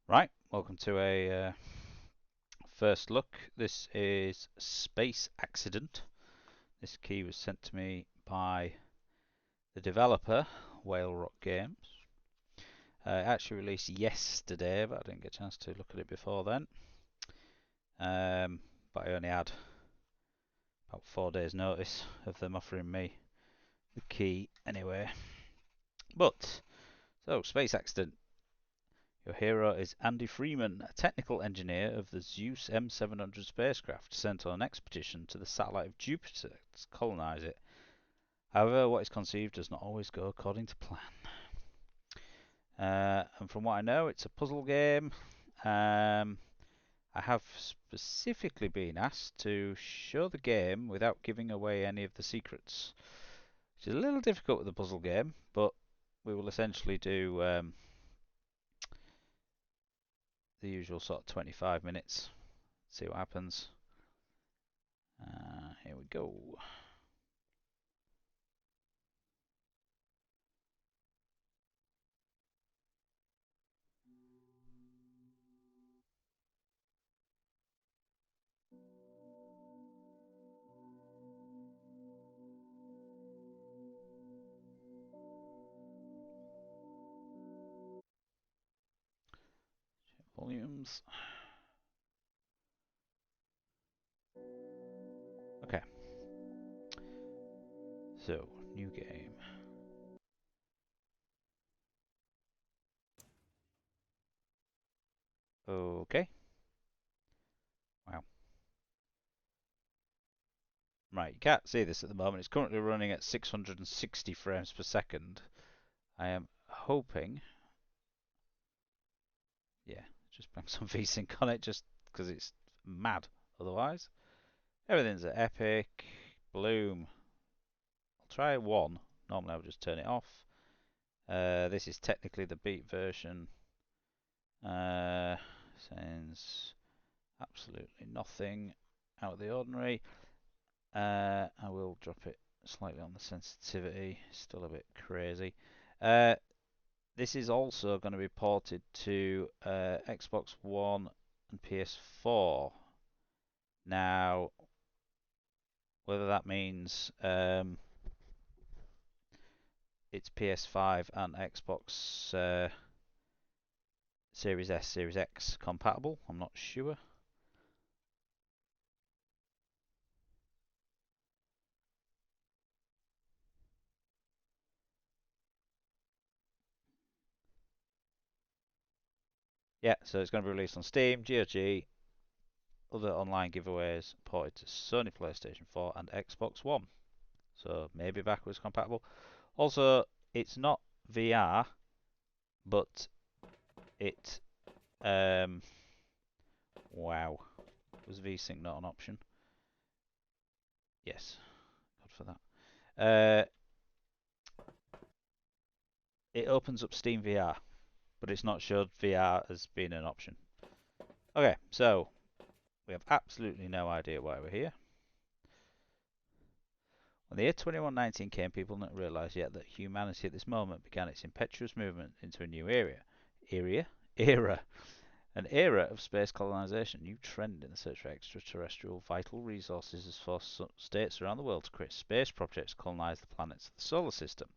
Right, welcome to a first look. This is Space Accident. This key was sent to me by the developer, Whale Rock Games. It actually released yesterday, but I didn't get a chance to look at it before then. But I only had about 4 days notice of them offering me the key anyway. But, so Space Accident. Your hero is Andy Freeman, a technical engineer of the Zeus M700 spacecraft, sent on an expedition to the satellite of Jupiter to colonize it. However, what is conceived does not always go according to plan. And from what I know, it's a puzzle game. I have specifically been asked to show the game without giving away any of the secrets, which is a little difficult with a puzzle game, but we will essentially do the usual sort of 25 minutes, see what happens. Here we go. Volumes. Okay. So, new game. Okay. Wow. Right, you can't see this at the moment. It's currently running at 660 frames per second. I am hoping, yeah, just bang some VSync on it just because it's mad otherwise. Everything's at epic. Bloom. I'll try 1. Normally I would just turn it off. This is technically the beat version. Sends absolutely nothing out of the ordinary. I will drop it slightly on the sensitivity, still a bit crazy. This is also going to be ported to Xbox One and PS4. Now, whether that means it's PS5 and Xbox Series S, Series X compatible, I'm not sure. Yeah, so it's going to be released on Steam, GOG, other online giveaways, ported to Sony PlayStation 4 and Xbox One. So maybe backwards compatible. Also, it's not VR, but it wow. Was VSync not an option? Yes. God for that. It opens up Steam VR, but it's not showed VR as being an option. Okay, so we have absolutely no idea why we're here. When the year 2119 came, people didn't realise yet that humanity at this moment began its impetuous movement into a new era. An era of space colonization, a new trend in the search for extraterrestrial vital resources has forced states around the world to create space projects to colonize the planets of the solar system.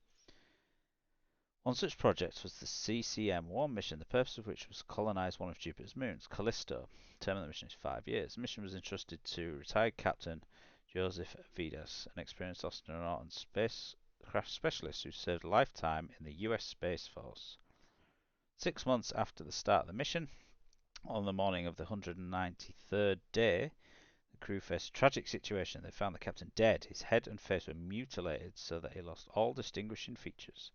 One such project was the CCM-1 mission, the purpose of which was to colonize one of Jupiter's moons, Callisto. The term of the mission is 5 years. The mission was entrusted to retired Captain Joseph Vidas, an experienced astronaut and spacecraft specialist who served a lifetime in the US Space Force. 6 months after the start of the mission, on the morning of the 193rd day, the crew faced a tragic situation. They found the captain dead. His head and face were mutilated so that he lost all distinguishing features.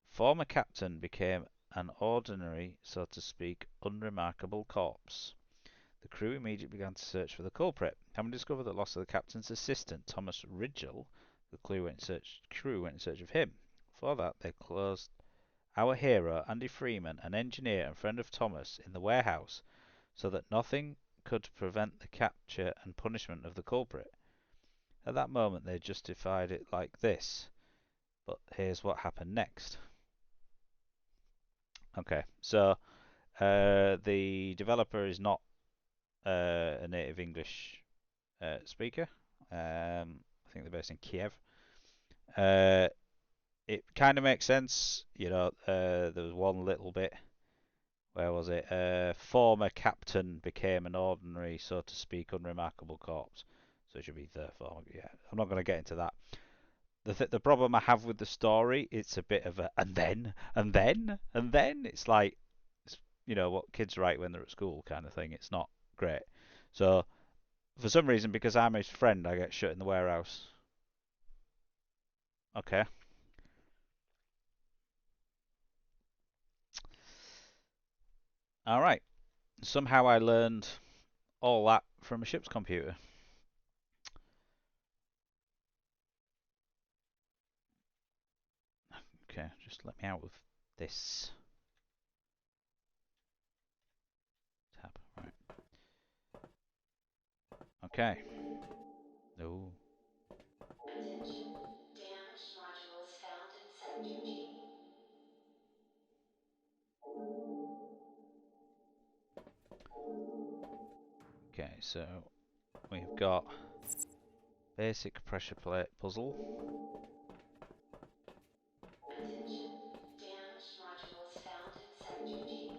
Former captain became an ordinary, so to speak, unremarkable corpse. The crew immediately began to search for the culprit. Having discovered the loss of the captain's assistant, Thomas Ridgell, the crew went in search of him. For that, they closed our hero, Andy Freeman, an engineer and friend of Thomas, in the warehouse, so that nothing could prevent the capture and punishment of the culprit. At that moment, they justified it like this. But here's what happened next. Okay, so the developer is not a native English speaker. I think they're based in Kiev. Uh, it kind of makes sense, you know. There was one little bit. Where was it? Former captain became an ordinary, so to speak, unremarkable corpse. So it should be the former. Yeah, I'm not going to get into that. The problem I have with the story, it's a bit of a and then and then and then. It's like, you know, what kids write when they're at school kind of thing. It's not great. So for some reason, because I'm his friend, I get shut in the warehouse. Okay. All right. Somehow I learned all that from a ship's computer. Okay, just let me out of this tab. Right. Okay. Oh. Attention. Damaged modules found in Sector G. Okay, so we've got basic pressure plate puzzle. Attention. Damaged modules found in Sector G.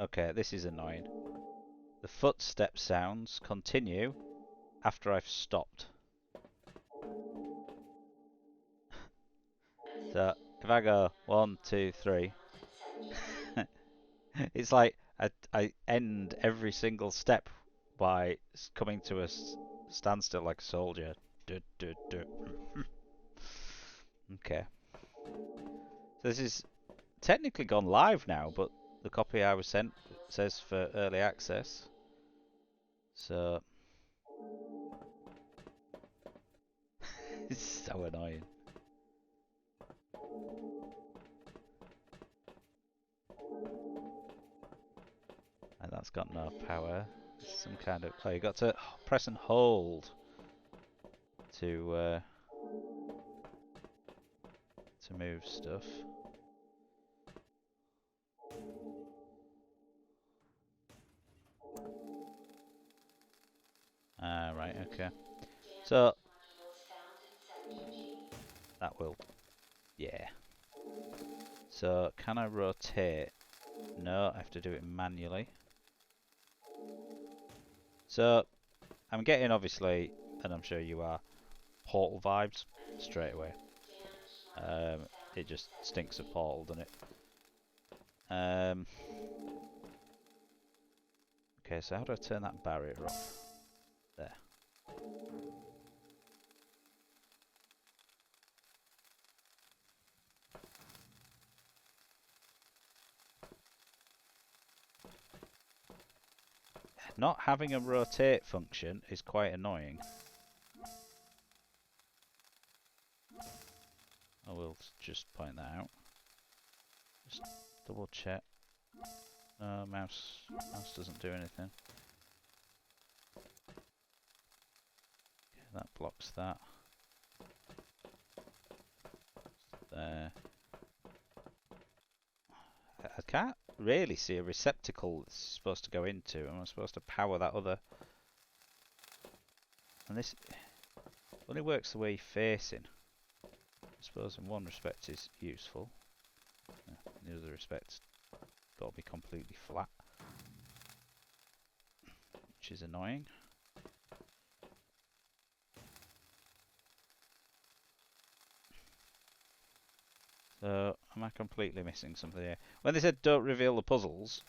Okay, this is annoying. The footstep sounds continue after I've stopped. So if I go 1, 2, 3, it's like I end every single step by coming to a standstill like a soldier. Okay. So this is technically gone live now, but the copy I was sent says for early access. So it's so annoying. And that's got no power. It's some kind of... Oh, you got to press and hold to move stuff. Ah, right, okay. So that will... Yeah. So can I rotate? No, I have to do it manually. So I'm getting, obviously, and I'm sure you are, Portal vibes straight away. It just stinks of Portal, doesn't it? Okay, so how do I turn that barrier off? There. Not having a rotate function is quite annoying. I will just point that out. Just double check. No, mouse doesn't do anything. Okay, that blocks that. There. I can't really see a receptacle it's supposed to go into. Am I supposed to power that other? And this only works the way you're facing. I suppose in one respect is useful. In the other respect, got to be completely flat, which is annoying. So, am I completely missing something here? When they said don't reveal the puzzles,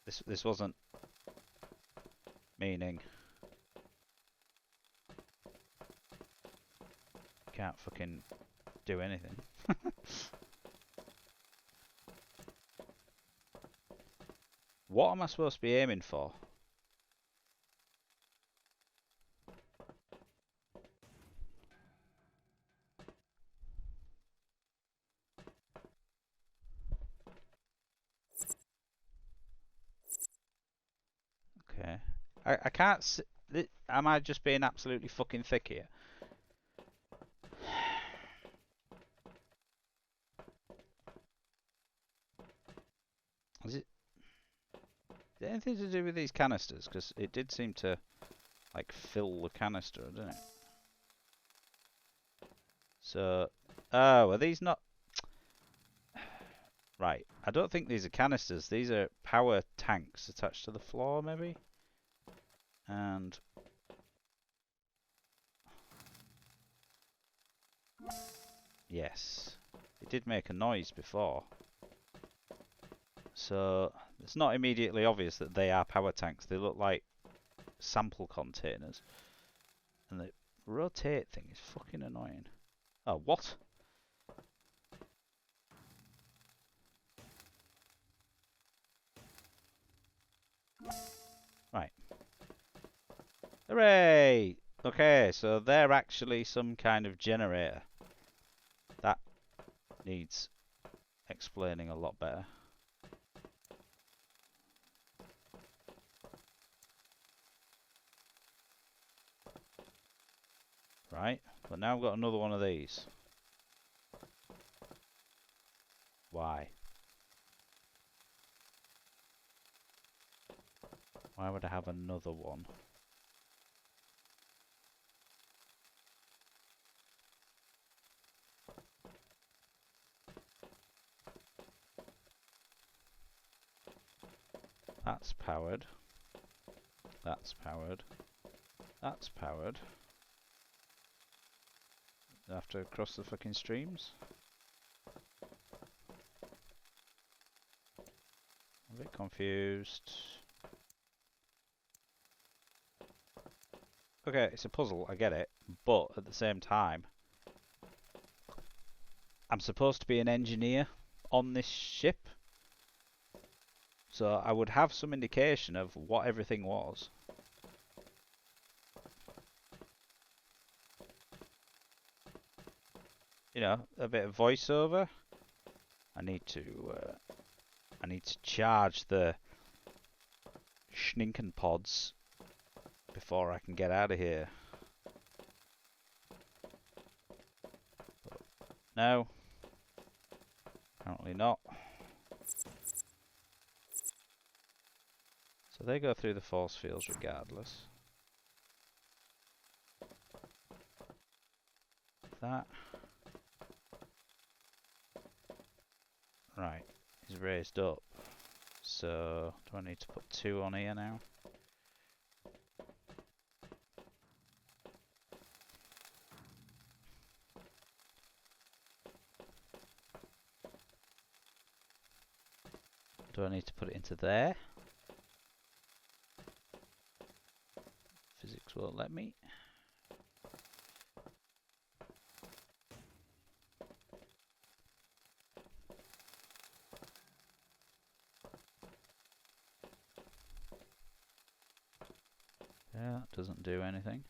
this wasn't meaning can't fucking do anything. What am I supposed to be aiming for? Okay. I can't. Am I just being absolutely fucking thick here? Is it anything to do with these canisters? Because it did seem to like fill the canister, didn't it? So, oh, are these not? Right. I don't think these are canisters. These are power tanks attached to the floor, maybe. And yes, it did make a noise before. So it's not immediately obvious that they are power tanks. They look like sample containers. And the rotate thing is fucking annoying. Oh, what? Right. Hooray! Okay, so they're actually some kind of generator. That needs explaining a lot better. Right, but now I've got another one of these. Why? Why would I have another one? That's powered. That's powered. That's powered. I have to cross the fucking streams. I'm a bit confused. Okay, it's a puzzle, I get it. But at the same time, I'm supposed to be an engineer on this ship. So I would have some indication of what everything was. You know, a bit of voiceover. I need to charge the Schninken pods before I can get out of here. But no, apparently not. So they go through the force fields regardless. That. Right, is raised up. So, do I need to put 2 on here now? Do I need to put it into there? Physics won't let me. Yeah, that doesn't do anything.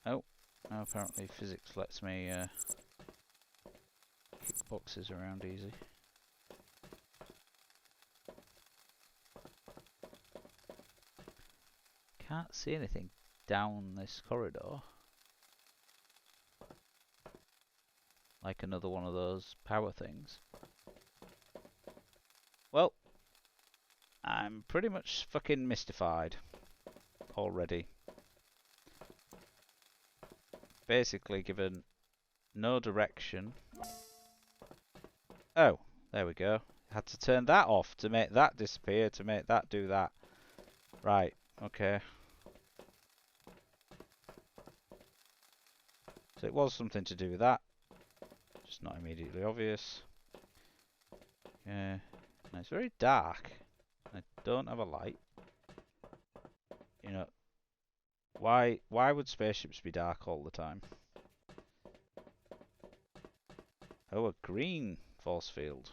Oh, now apparently physics lets me kick boxes around easy. Can't see anything down this corridor. Like another one of those power things. Well, I'm pretty much fucking mystified already. Basically given no direction. Oh, there we go. Had to turn that off to make that disappear, to make that do that. Right, okay. So it was something to do with that. Just not immediately obvious. Yeah. And it's very dark. I don't have a light. You know, why would spaceships be dark all the time? Oh, a green force field.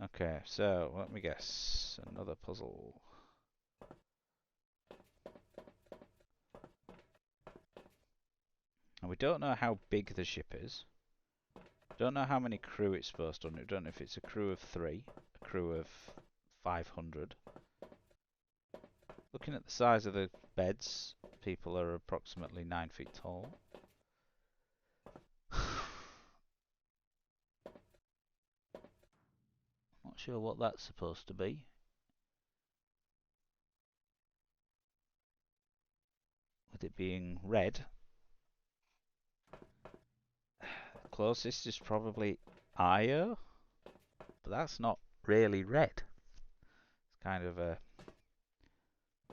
Okay, so let me guess. Another puzzle. And we don't know how big the ship is. Don't know how many crew it's supposed to. Don't know if it's a crew of 3, a crew of 500. Looking at the size of the beds, people are approximately 9 feet tall. Not sure what that's supposed to be. With it being red. Closest is probably Io, but that's not really red. It's kind of a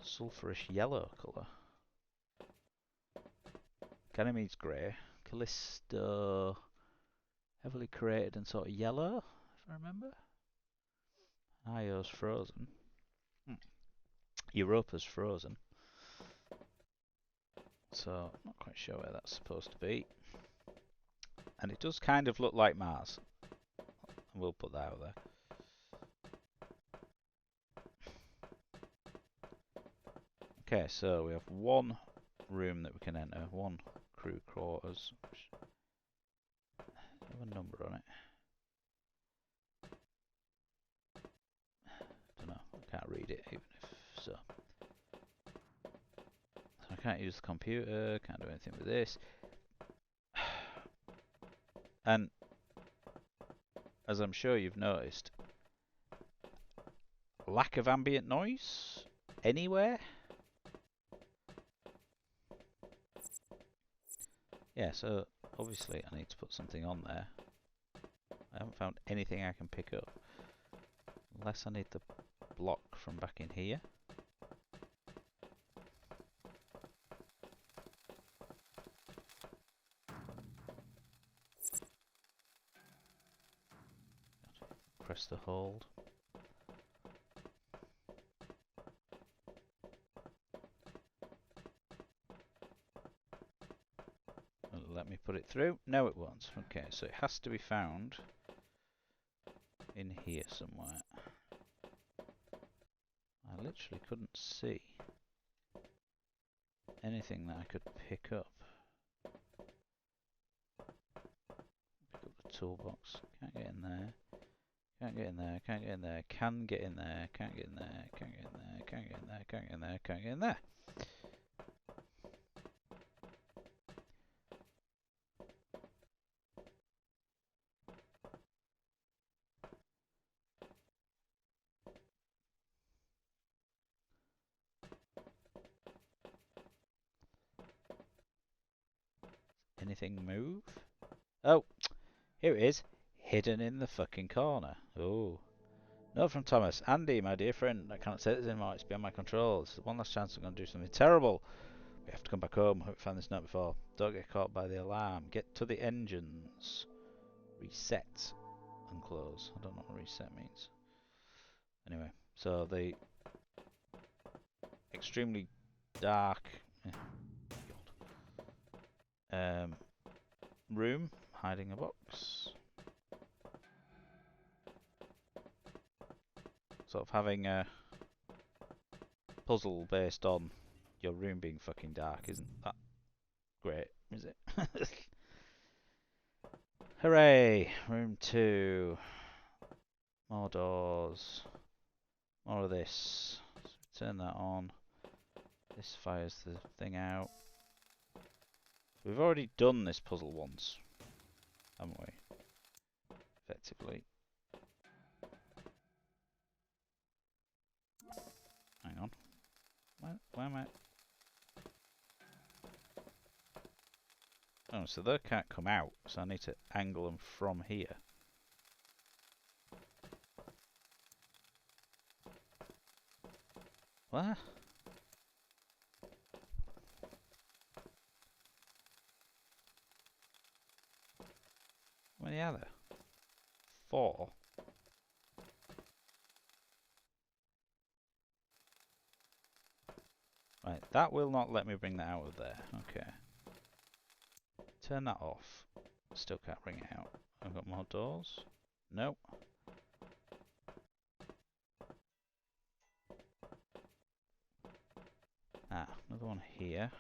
sulphurish yellow colour. Ganymede's grey. Callisto, heavily created and sort of yellow, if I remember. Io's frozen. Europa's frozen. So, not quite sure where that's supposed to be. And it does kind of look like Mars. We'll put that out there. Okay, so we have one room that we can enter, one crew quarters. Have a number on it. Don't know, I can't read it even if so. I can't use the computer, can't do anything with this. And as I'm sure you've noticed, lack of ambient noise anywhere. Yeah, so obviously I need to put something on there. I haven't found anything I can pick up. Unless I need the block from back in here. Press the hold. Let me put it through. No, it won't. Okay, so it has to be found in here somewhere. I literally couldn't see anything that I could pick up. Pick up the toolbox. Can't get in there. Can't get in there. Can't get in there. Can get in there. Can't get in there. Can't get in there. Can't get in there. Can't get in there. Can't get in there. Anything move? Oh, here it is. Hidden in the fucking corner. Oh. Note from Thomas. Andy, my dear friend, I cannot say this anymore. It's beyond my control. This is one last chance I'm going to do something terrible. We have to come back home. I hope you found this note before. Don't get caught by the alarm. Get to the engines. Reset and close. I don't know what reset means. Anyway, so the extremely dark room, hiding a box. Sort of having a puzzle based on your room being fucking dark isn't that great, is it? Hooray! Room 2. More doors. More of this. So turn that on. This fires the thing out. We've already done this puzzle once, haven't we? Effectively. Hang on. Where am I? Oh, so they can't come out, so I need to angle them from here. What? How many are there? 4. Right, that will not let me bring that out of there. Okay. Turn that off. Still can't bring it out. I've got more doors. Nope. Ah, another one here.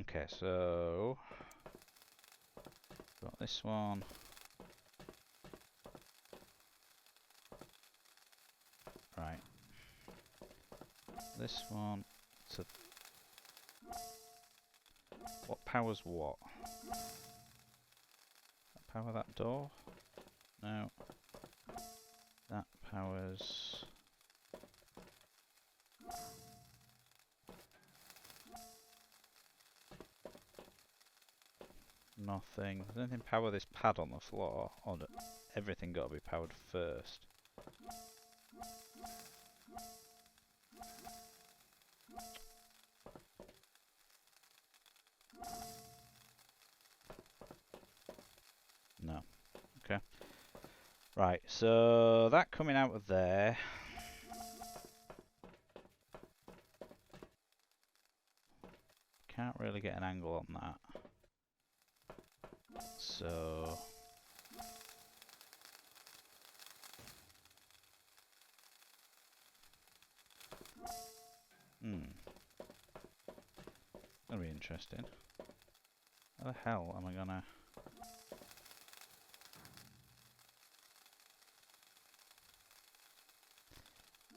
Okay, so got this one. Right. This one. So what powers what? Power that door? No. That powers... nothing. Does anything power this pad on the floor? Or everything got to be powered first? No. Okay. Right, so that coming out of there. Can't really get an angle on that. So... That'll be interesting. How the hell am I gonna...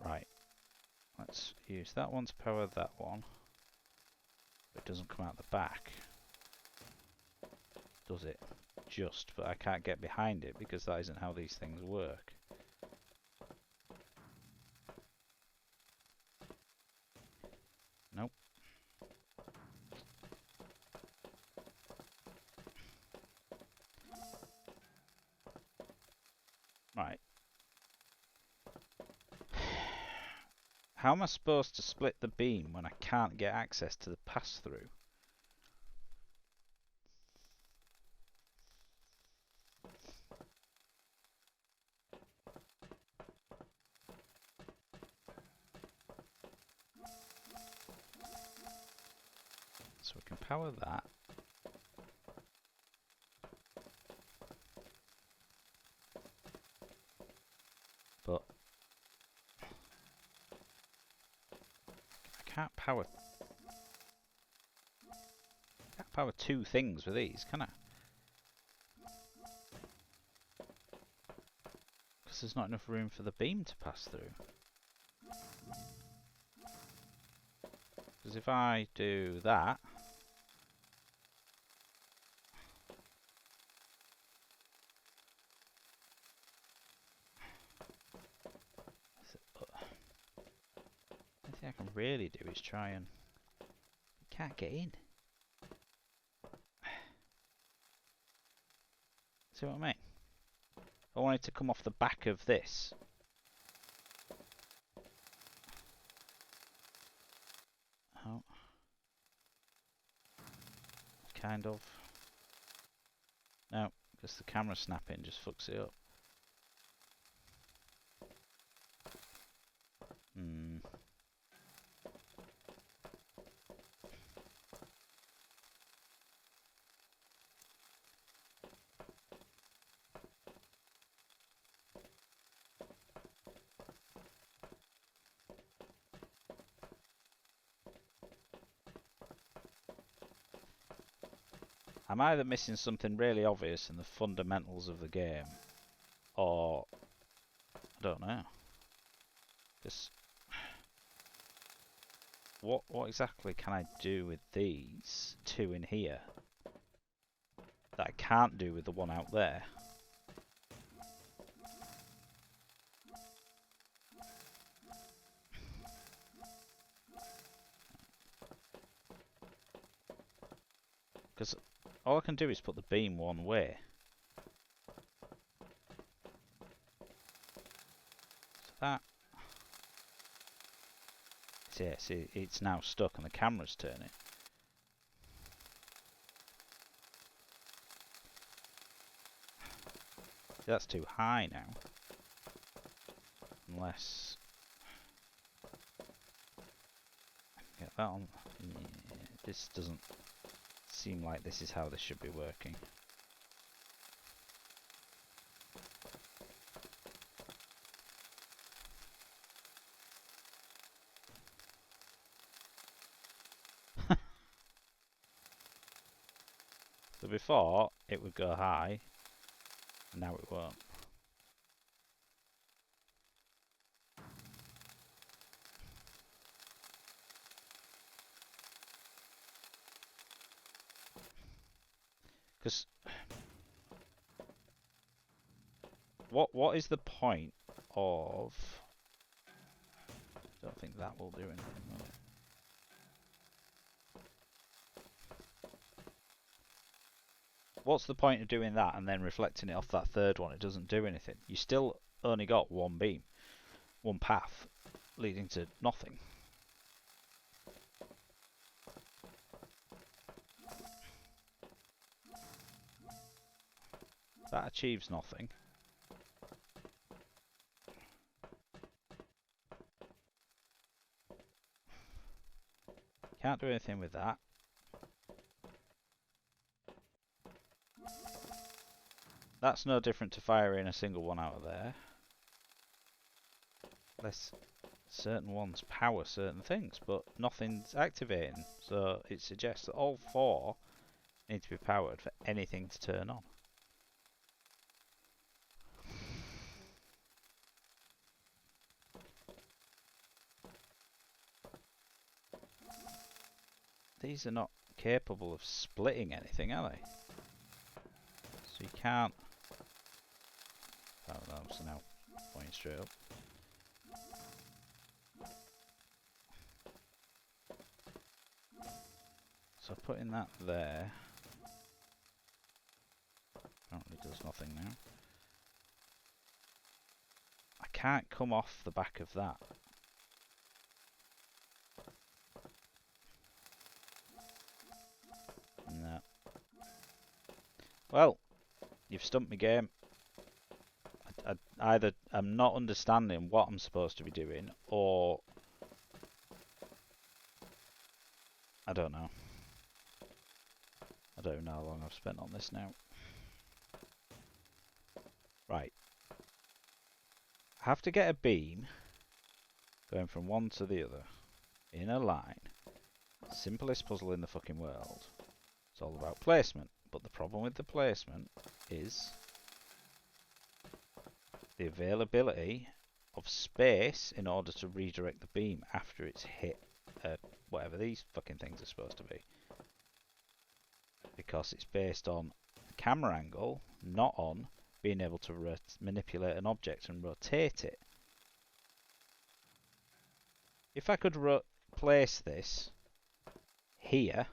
Right. Let's use that one to power that one. It doesn't come out the back. Does it? Just, but I can't get behind it because that isn't how these things work. Nope. Right. How am I supposed to split the beam when I can't get access to the pass-through? So we can power that. But I can't power two things with these, can I? Because there's not enough room for the beam to pass through. Because if I do that, the thing I can really do is try and... Can't get in. See what I mean? I want it to come off the back of this. Oh. Kind of. No, because the camera snapping just fucks it up. I'm either missing something really obvious in the fundamentals of the game, or I don't know. Just what exactly can I do with these two in here that I can't do with the one out there? Because all I can do is put the beam one way. So that... See, it's now stuck and the camera's turning. See, that's too high now. Unless... Get that on... Yeah, this doesn't seem like this is how this should be working. So before, it would go high. Now it won't. Because what is the point of? Don't think that will do anything, will it? What's the point of doing that and then reflecting it off that third one? It doesn't do anything. You still only got one beam, one path, leading to nothing. That achieves nothing. Can't do anything with that. That's no different to firing a single one out of there. Unless certain ones power certain things, but nothing's activating. So it suggests that all four need to be powered for anything to turn on. These are not capable of splitting anything, are they? So you can't... Oh no, so now pointing straight up. So putting that there apparently does nothing now. I can't come off the back of that. No. Well, you've stumped me, game. Either I'm not understanding what I'm supposed to be doing, or I don't know. I don't know how long I've spent on this now. Right. I have to get a beam going from one to the other in a line. Simplest puzzle in the fucking world. It's all about placement. But the problem with the placement is the availability of space in order to redirect the beam after it's hit whatever these fucking things are supposed to be. Because it's based on camera angle, not on being able to manipulate an object and rotate it. If I could place this here,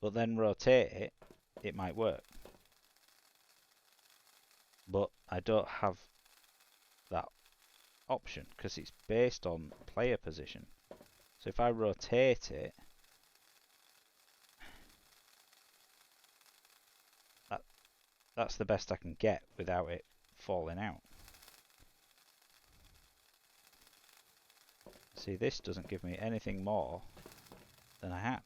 but then rotate it, it might work. But I don't have that option because it's based on player position. So if I rotate it, that's the best I can get without it falling out. See, this doesn't give me anything more than I had.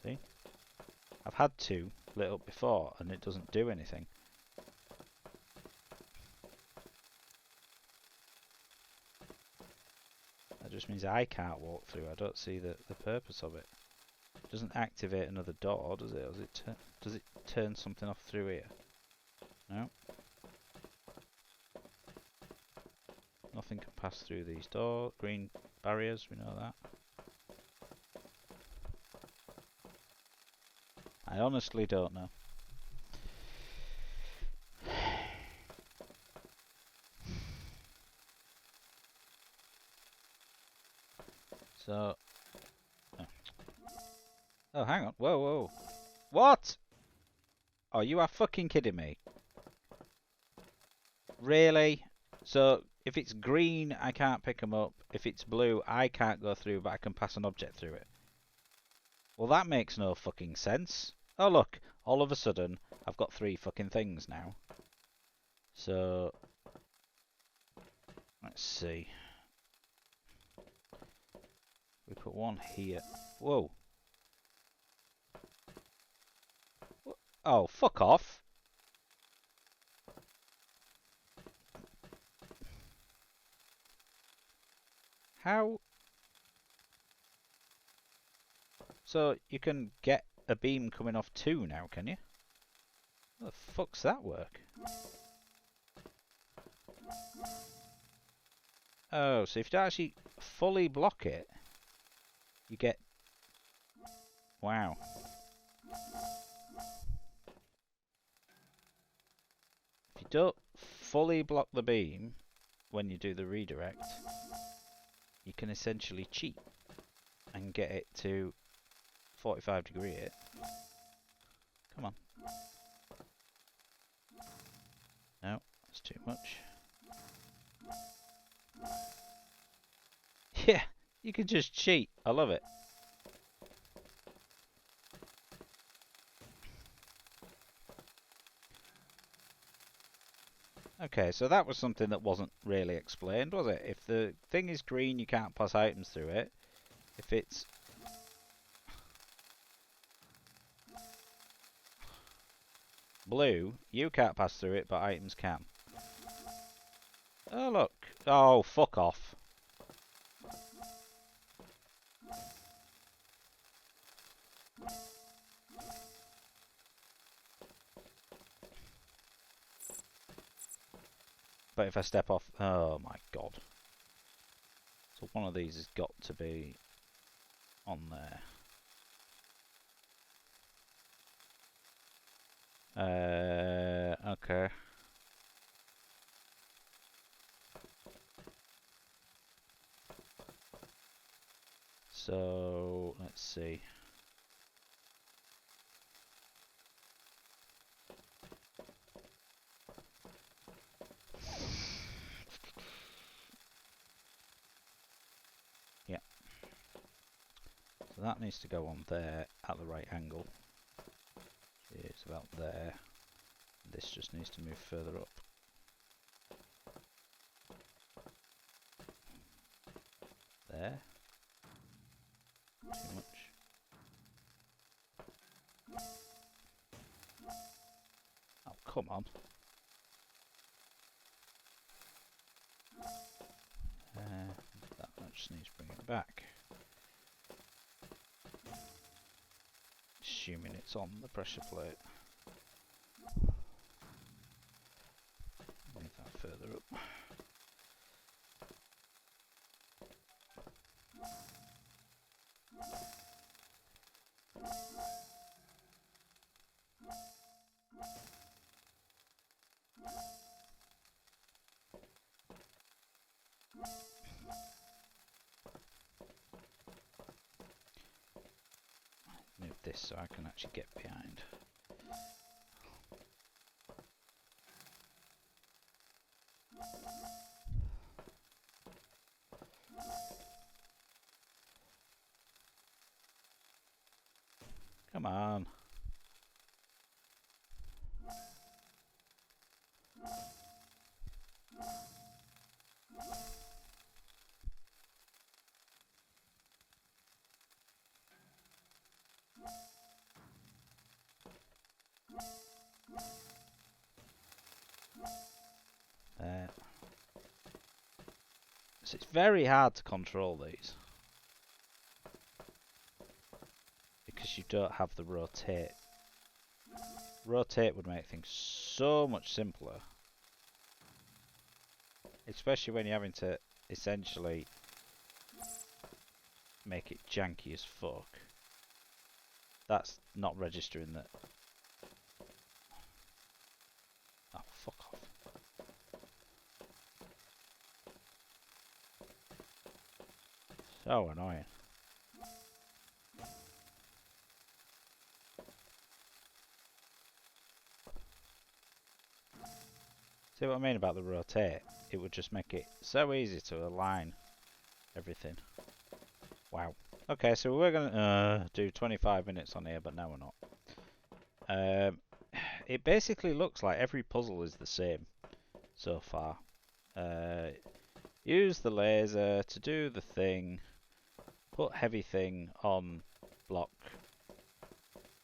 See? I've had two lit up before and it doesn't do anything. That just means I can't walk through. I don't see the purpose of it. It doesn't activate another door, does it? Or does it turn something off through here? No. Nothing can pass through these green barriers, we know that. I honestly don't know. So... Oh, hang on. Whoa, whoa. What? Oh, you are fucking kidding me. Really? So, if it's green, I can't pick them up. If it's blue, I can't go through, but I can pass an object through it. Well, that makes no fucking sense. Oh, look. All of a sudden, I've got 3 fucking things now. So, let's see. We put one here. Whoa. Oh, fuck off. How? So you can get a beam coming off two now, can you? How the fuck's that work? Oh, so if you don't actually fully block it, you get... Wow. If you don't fully block the beam when you do the redirect, you can essentially cheat and get it to 45-degree it. Come on. No, that's too much. Yeah, you can just cheat. I love it. Okay, so that was something that wasn't really explained, was it? If the thing is green, you can't pass items through it. If it's... blue, you can't pass through it, but items can. Oh, look. Oh, fuck off. But if I step off... Oh, my God. So one of these has got to be on there. Okay. So, let's see. Yeah. So that needs to go on there at the right angle. It's about there. This just needs to move further up. There. Too much. Oh, come on. That much needs bringing back. Assuming it's on the pressure plate. Move that further up. Move this so I can actually get behind. Come on. So it's very hard to control these because you don't have the rotate. Rotate would make things so much simpler, especially when you're having to essentially make it janky as fuck. That's not registering that. Oh, fuck off. So annoying. See what I mean about the rotate? It would just make it so easy to align everything. Wow. Okay, so we're going to do 25 minutes on here, but no, we're not. It basically looks like every puzzle is the same so far. Use the laser to do the thing. Put heavy thing on block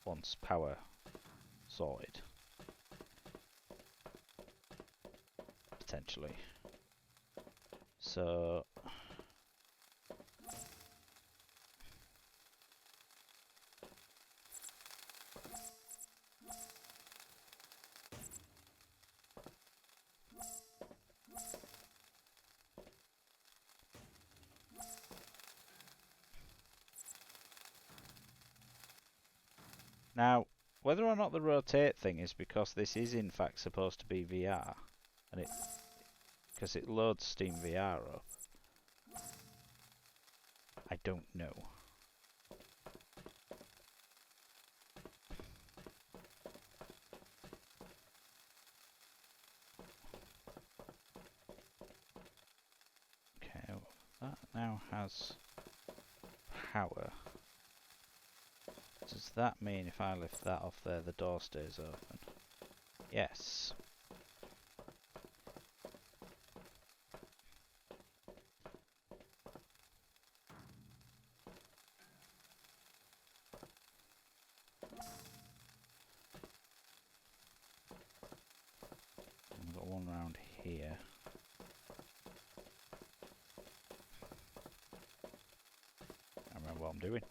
once power sorted. Potentially. So now, whether or not the rotate thing is because this is in fact supposed to be VR, and because it loads Steam VR up, I don't know. Okay, well, that now has power. Does that mean if I lift that off there, the door stays open? Yes. I've got one round here. I remember what I'm doing.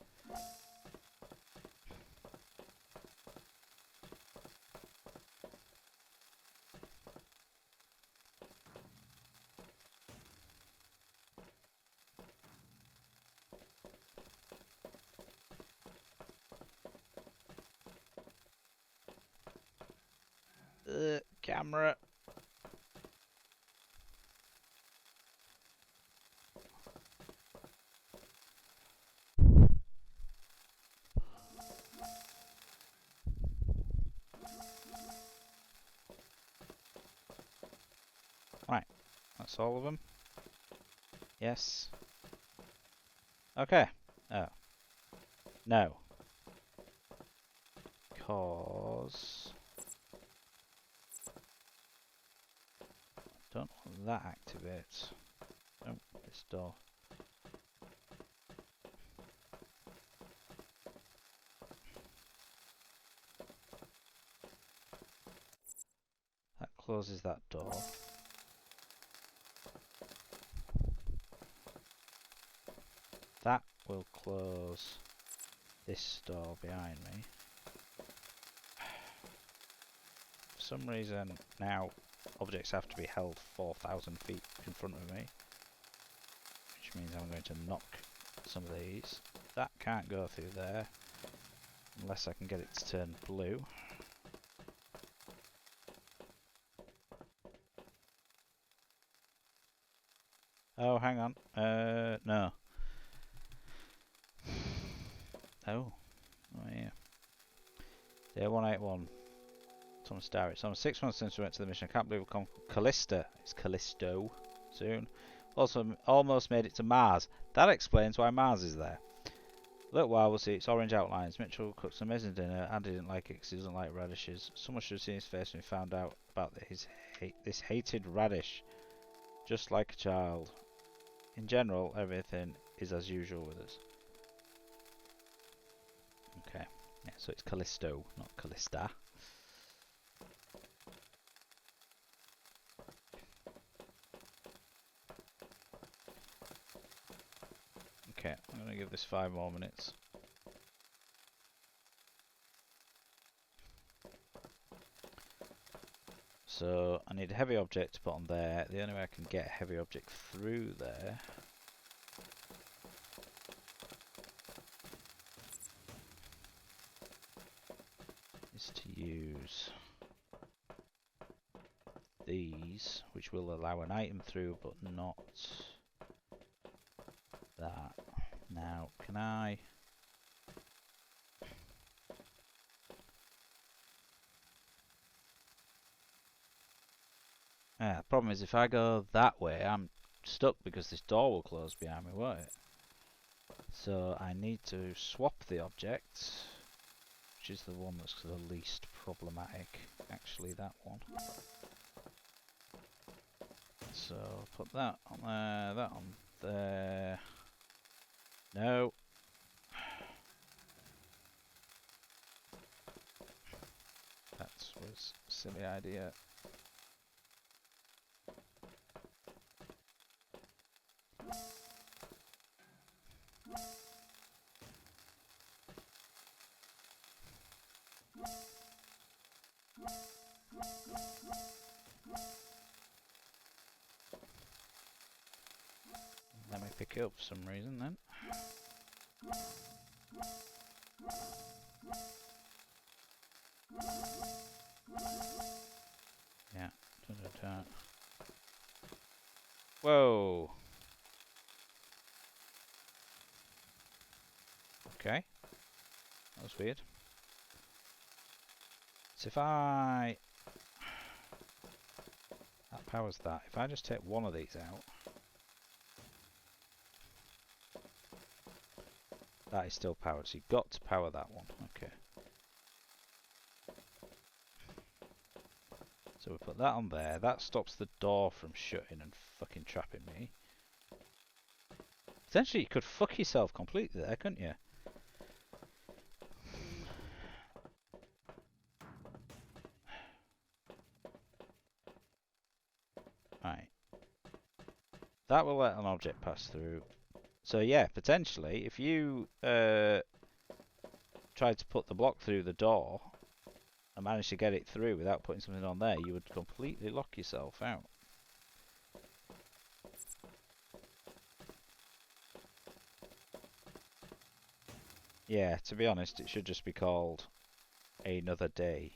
Camera. Right, that's all of them. Yes. Okay. Oh. No. Cause don't know what that activates. Oh, this door. That closes that door. That will close this door behind me. For some reason now objects have to be held 4,000 feet in front of me, which means I'm going to knock some of these. That can't go through there unless I can get it to turn blue. Oh, hang on. No. Oh. Oh, yeah. Day 181. Thomas Starrett. So I'm 6 months since we went to the mission. I can't believe we'll come. Callista. It's Callisto. Soon. Also, almost made it to Mars. That explains why Mars is there. Look, while we'll see its orange outlines. Mitchell cooks an amazing dinner. Andy didn't like it because he doesn't like radishes. Someone should have seen his face when he found out about this hated radish. Just like a child. In general, everything is as usual with us. Okay. Yeah, so it's Callisto, not Callista. Okay, I'm going to give this 5 more minutes. So I need a heavy object to put on there. The only way I can get a heavy object through there is to use these, which will allow an item through, but not that. Now, can I... the problem is if I go that way, I'm stuck because this door will close behind me, won't it? So I need to swap the object, which is the one that's the least problematic. Actually, that one. So put that on there, that on there. No. this was a silly idea. Let me pick it up for some reason then. Yeah. Da-da-da. Whoa. Okay. That was weird. So if that powers that. If I just take one of these out, that is still powered. So you've got to power that one. Okay. So we put that on there. That stops the door from shutting and fucking trapping me. Potentially you could fuck yourself completely there, couldn't you? Right. That will let an object pass through. So yeah, potentially, if you tried to put the block through the door and managed to get it through without putting something on there, you would completely lock yourself out. Yeah, to be honest, it should just be called Another Day.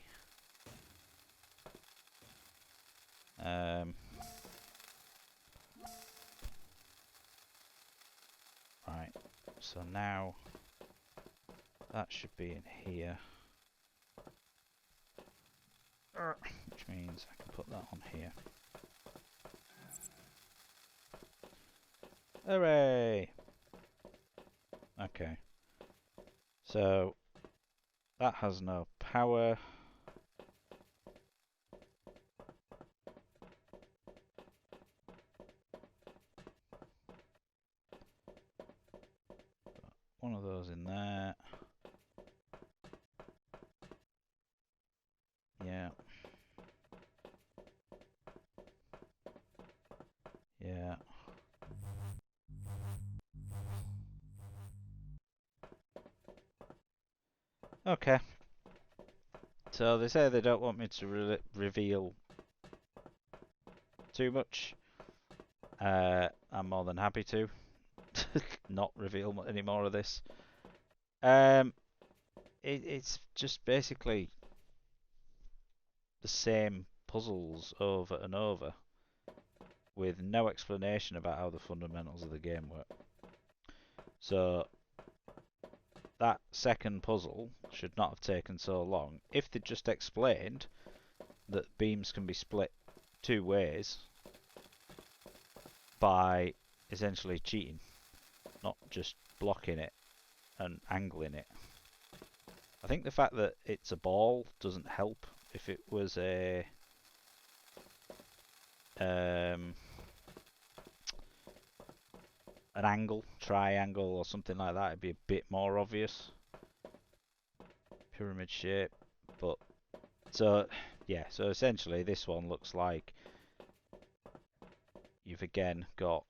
Right, so now that should be in here. Which means I can put that on here. Hooray! Okay. So that has no power. One of those in there. Yeah. Yeah. Okay. So they say they don't want me to reveal too much. I'm more than happy to not reveal any more of this. It's just basically the same puzzles over and over with no explanation about how the fundamentals of the game work. So that second puzzle should not have taken so long if they'd just explained that beams can be split two ways by essentially cheating, not just blocking it and angling it. I think the fact that it's a ball doesn't help. If it was a an angle, triangle or something like that, it'd be a bit more obvious. Pyramid shape, but so yeah, so essentially this one looks like you've again got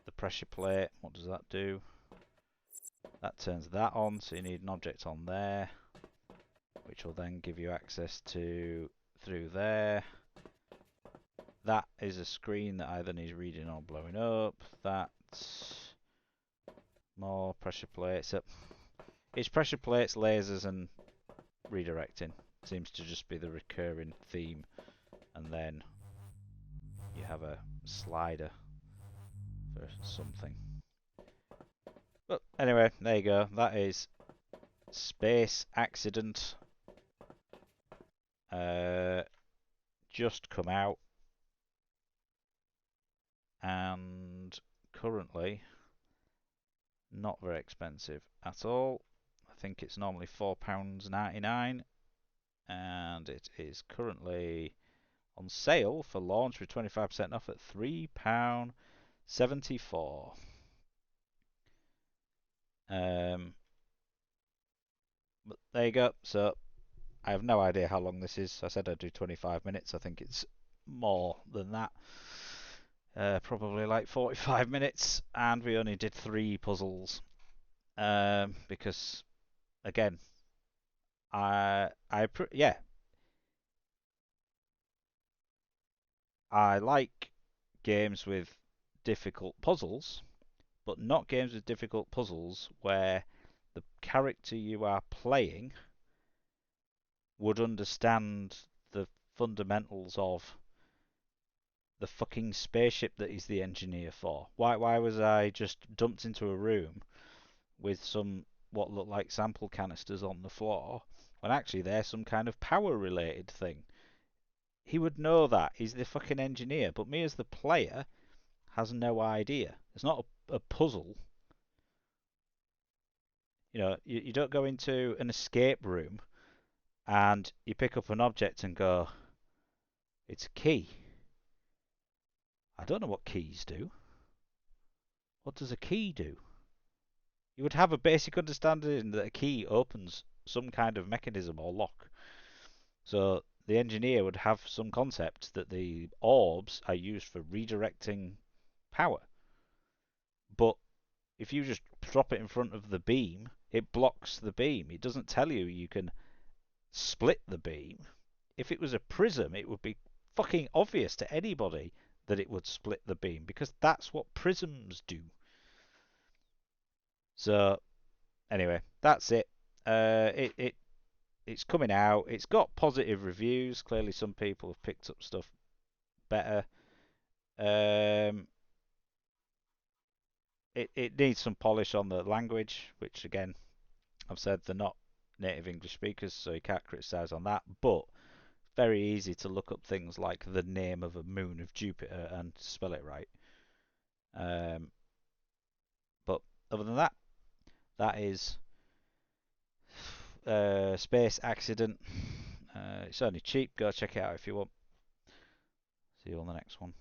the pressure plate. What does that do? That turns that on, so you need an object on there, which will then give you access to through there. That is a screen that either needs reading or blowing up. That's more pressure plates. So it's pressure plates, lasers, and redirecting. Seems to just be the recurring theme. And then you have a slider for something. But anyway, there you go. That is Space Accident. Just come out. And currently not very expensive at all. I think it's normally £4.99 and it is currently on sale for launch with 25% off at £3.74. But there you go. So I have no idea how long this is. I said I'd do 25 minutes. I think it's more than that. Probably like 45 minutes, and we only did 3 puzzles. Because again, yeah, I like games with difficult puzzles, but not games with difficult puzzles where the character you are playing would understand the fundamentals of the fucking spaceship that he's the engineer for. Why was I just dumped into a room with some what looked like sample canisters on the floor when actually they're some kind of power related thing? He would know that. He's the fucking engineer. But me as the player has no idea. It's not a puzzle. You don't go into an escape room and you pick up an object and go, it's a key. I don't know what keys do. What does a key do? You would have a basic understanding that a key opens some kind of mechanism or lock. So the engineer would have some concept that the orbs are used for redirecting power. But if you just drop it in front of the beam, it blocks the beam. It doesn't tell you you can split the beam. If it was a prism, it would be fucking obvious to anybody that it would split the beam because that's what prisms do. So anyway, that's it. It's coming out. It's got positive reviews. Clearly, some people have picked up stuff better. Um, it needs some polish on the language, which again I've said they're not native English speakers, so you can't criticise on that. But very easy to look up things like the name of a moon of Jupiter and spell it right. Um, but other than that, that is Space Accident. It's only cheap. Go check it out if you want. See you on the next one.